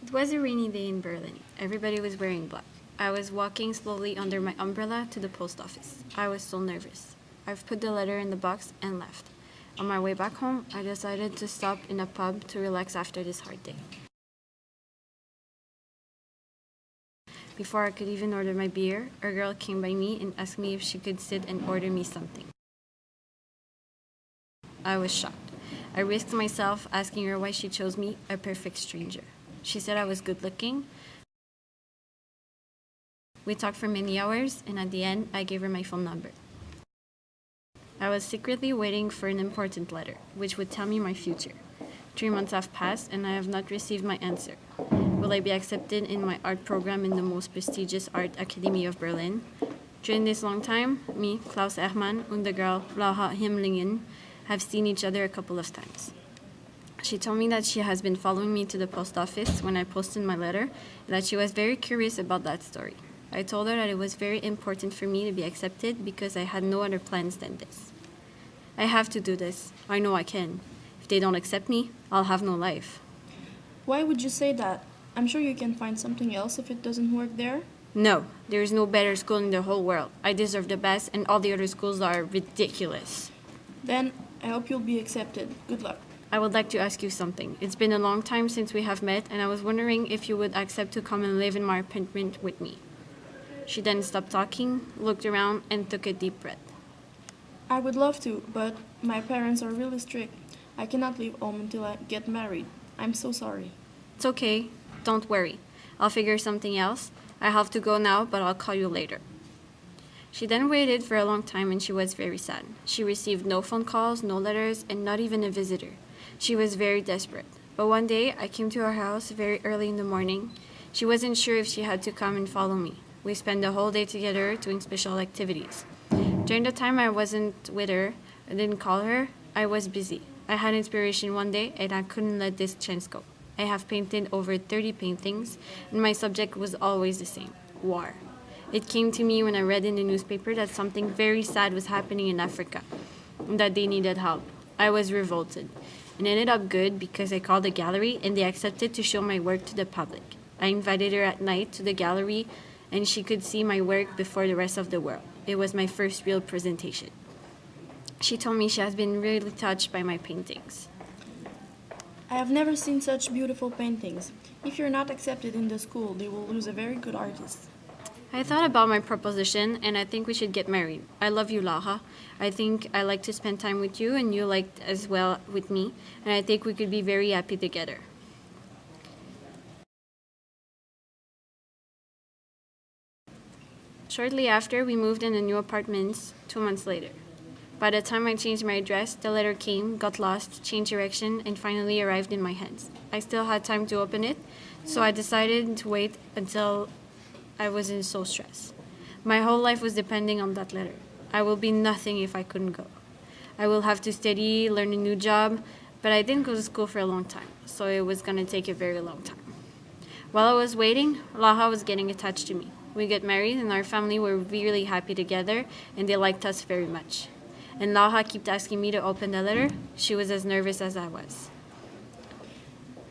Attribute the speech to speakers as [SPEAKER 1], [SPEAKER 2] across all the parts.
[SPEAKER 1] It was a rainy day in Berlin. Everybody was wearing black. I was walking slowly under my umbrella to the post office. I was so nervous. I've put the letter in the box and left. On my way back home, I decided to stop in a pub to relax after this hard day. Before I could even order my beer, a girl came by me and asked me if she could sit and order me something. I was shocked. I risked myself asking her why she chose me, a perfect stranger. She said I was good looking. We talked for many hours, and at the end, I gave her my phone number. I was secretly waiting for an important letter, which would tell me my future. 3 months have passed, and I have not received my answer. Will I be accepted in my art program in the most prestigious art academy of Berlin? During this long time, me, Klaus Hermann, and the girl Laura Himlingen have seen each other a couple of times. She told me that she has been following me to the post office when I posted my letter, and that she was very curious about that story. I told her that it was very important for me to be accepted because I had no other plans than this. I have to do this. I know I can. If they don't accept me, I'll have no life.
[SPEAKER 2] Why would you say that? I'm sure you can find something else if it doesn't work there.
[SPEAKER 1] No, there is no better school in the whole world. I deserve the best, and all the other schools are ridiculous.
[SPEAKER 2] Then, I hope you'll be accepted. Good luck.
[SPEAKER 1] I would like to ask you something. It's been a long time since we have met, and I was wondering if you would accept to come and live in my apartment with me. She then stopped talking, looked around, and took a deep breath.
[SPEAKER 2] I would love to, but my parents are really strict. I cannot leave home until I get married. I'm so sorry.
[SPEAKER 1] It's okay. Don't worry. I'll figure something else. I have to go now, but I'll call you later. She then waited for a long time, and she was very sad. She received no phone calls, no letters, and not even a visitor. She was very desperate. But one day, I came to her house very early in the morning. She wasn't sure if she had to come and follow me. We spent the whole day together doing special activities. During the time I wasn't with her, I didn't call her, I was busy. I had inspiration one day, and I couldn't let this chance go. I have painted over 30 paintings, and my subject was always the same: war. It came to me when I read in the newspaper that something very sad was happening in Africa, and that they needed help. I was revolted. It ended up good because I called the gallery, and they accepted to show my work to the public. I invited her at night to the gallery, and she could see my work before the rest of the world. It was my first real presentation. She told me she has been really touched by my paintings.
[SPEAKER 2] I have never seen such beautiful paintings. If you're not accepted in the school, they will lose a very good artist.
[SPEAKER 1] I thought about my proposition, and I think we should get married. I love you, Laura. I think I like to spend time with you, and you like as well with me, and I think we could be very happy together. Shortly after, we moved in a new apartment 2 months later. By the time I changed my address, the letter came, got lost, changed direction, and finally arrived in my hands. I still had time to open it, so I decided to wait until I wasn't so stressed. My whole life was depending on that letter. I will be nothing if I couldn't go. I will have to study, learn a new job, but I didn't go to school for a long time, so it was going to take a very long time. While I was waiting, Laura was getting attached to me. We got married, and our family were really happy together, and they liked us very much. And Laura kept asking me to open the letter. She was as nervous as I was.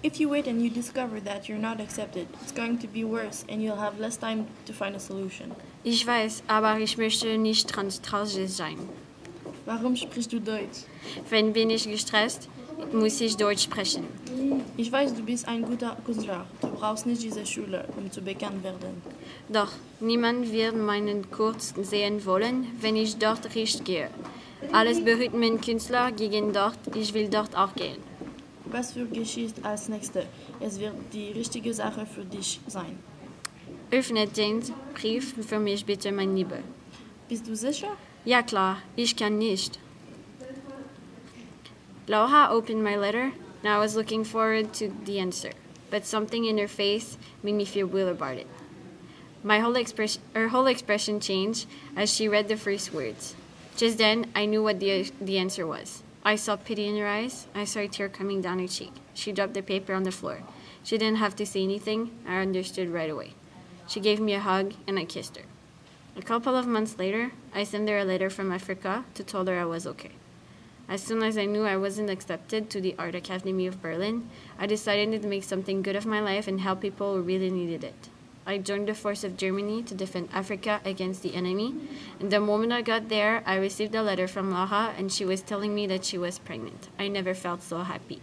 [SPEAKER 2] If you wait and you discover that you're not accepted, it's going to be worse and you'll have less time to find a solution.
[SPEAKER 1] Ich weiß, aber ich möchte nicht traurig sein.
[SPEAKER 2] Warum sprichst du Deutsch?
[SPEAKER 1] Wenn bin ich gestresst, muss ich Deutsch sprechen.
[SPEAKER 2] Ich weiß, du bist ein guter Künstler. Du brauchst nicht diese Schule, um zu bekannt werden.
[SPEAKER 1] Doch niemand wird meinen Kurs sehen wollen, wenn ich dort nicht gehe. Alles berührt meinen Künstler gegen dort, ich will dort auch gehen.
[SPEAKER 2] Was für geschieht als nächstes? Es wird die richtige Sache für dich sein.
[SPEAKER 1] Öffnet den Brief für mich bitte, mein Lieber.
[SPEAKER 2] Bist du sicher?
[SPEAKER 1] Ja klar, ich kann nicht. Laura opened my letter, and I was looking forward to the answer, but something in her face made me feel weird about it. Her whole expression changed as she read the first words. Just then, I knew what the answer was. I saw pity in her eyes. I saw a tear coming down her cheek. She dropped the paper on the floor. She didn't have to say anything. I understood right away. She gave me a hug, and I kissed her. A couple of months later, I sent her a letter from Africa to tell her I was okay. As soon as I knew I wasn't accepted to the Art Academy of Berlin, I decided to make something good of my life and help people who really needed it. I joined the force of Germany to defend Africa against the enemy, and the moment I got there, I received a letter from Laura, and she was telling me that she was pregnant. I never felt so happy.